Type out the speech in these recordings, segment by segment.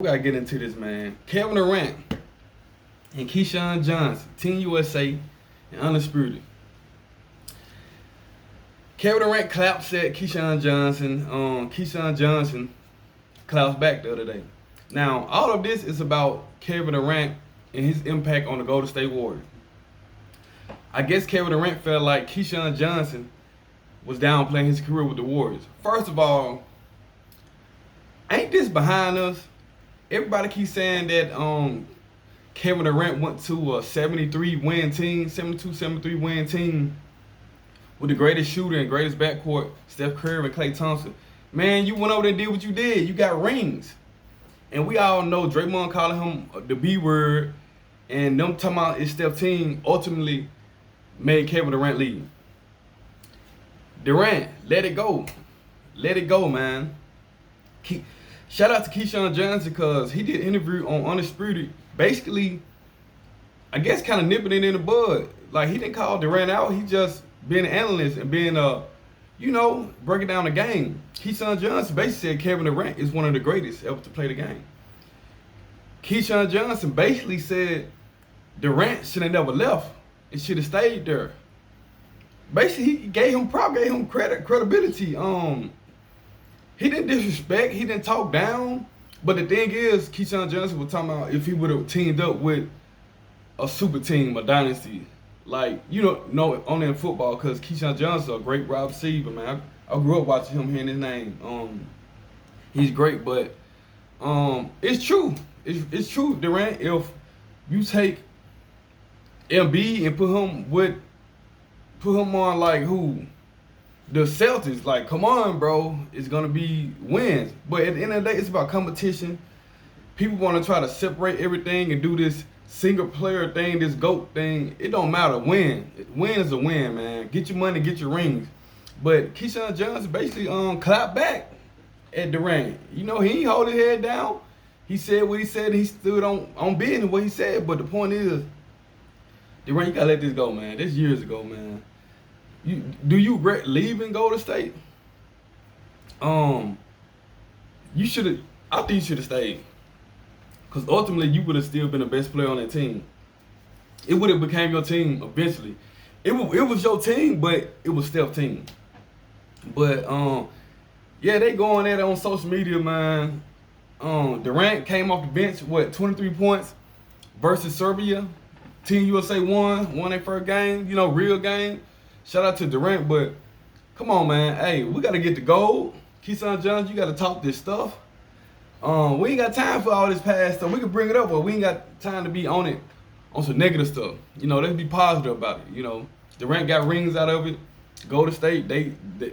We gotta get into this, man. Kevin Durant and Keyshawn Johnson, Team USA and Undisputed. Kevin Durant claps at Keyshawn Johnson. Keyshawn Johnson claps back the other day. Now, all of this is about Kevin Durant and his impact on the Goldenstate Warriors. I guess Kevin Durant felt like Keyshawn Johnson was downplaying his career with the Warriors. First of all, ain't this behind us? Everybody keeps saying that Kevin Durant went to a 73-win team, 72-73 win team with the greatest shooter and greatest backcourt, Steph Curry and Klay Thompson. Man, you went over there and did what you did. You got rings. And we all know Draymond calling him the B word, and them talking about his Steph team ultimately made Kevin Durant leave. Durant, let it go. Let it go, man. Shout out to Keyshawn Johnson because he did an interview on Undisputed. Basically, I guess kind of nipping it in the bud. Like, he didn't call Durant out. He just being an analyst and being, breaking down the game. Keyshawn Johnson basically said Kevin Durant is one of the greatest ever to play the game. Keyshawn Johnson basically said Durant should have never left. It should have stayed there. Basically, he gave him credibility. He didn't disrespect, he didn't talk down. But the thing is, Keyshawn Johnson was talking about if he would have teamed up with a super team, a dynasty. Like, you don't know only in football, because Keyshawn Johnson a great wide receiver, man. I grew up watching him, hearing his name. He's great, but it's true. It's true, Durant. If you take MB and put him on like who? The Celtics, like, come on, bro. It's going to be wins. But at the end of the day, it's about competition. People want to try to separate everything and do this single player thing, this GOAT thing. It don't matter. Win. Win is a win, man. Get your money, get your rings. But Keyshawn Johnson basically clapped back at Durant. You know, he ain't hold his head down. He said what he said, and he stood on business what he said. But the point is, Durant, you got to let this go, man. This years ago, man. Do you regret leaving Goldenstate? You should have. I think you should have stayed, because ultimately you would have still been the best player on that team. It would have became your team eventually. It was your team, but it was Steph's team. But yeah, they going at it on social media, man. Durant came off the bench, 23 points versus Serbia. Team USA won their first game. You know, real game. Shout out to Durant, but come on, man. Hey, we got to get the gold. Keyshawn Johnson, you got to talk this stuff. We ain't got time for all this past stuff. We can bring it up, but we ain't got time to be on it, on some negative stuff. You know, let's be positive about it. You know, Durant got rings out of it. Goldenstate,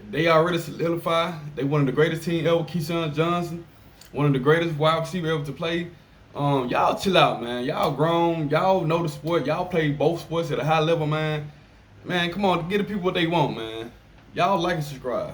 they already solidified. They one of the greatest team ever. Keyshawn Johnson, one of the greatest wide receiver ever to play. Y'all chill out, man. Y'all grown. Y'all know the sport. Y'all play both sports at a high level, man. Man, come on, get the people what they want, man. Y'all like and subscribe.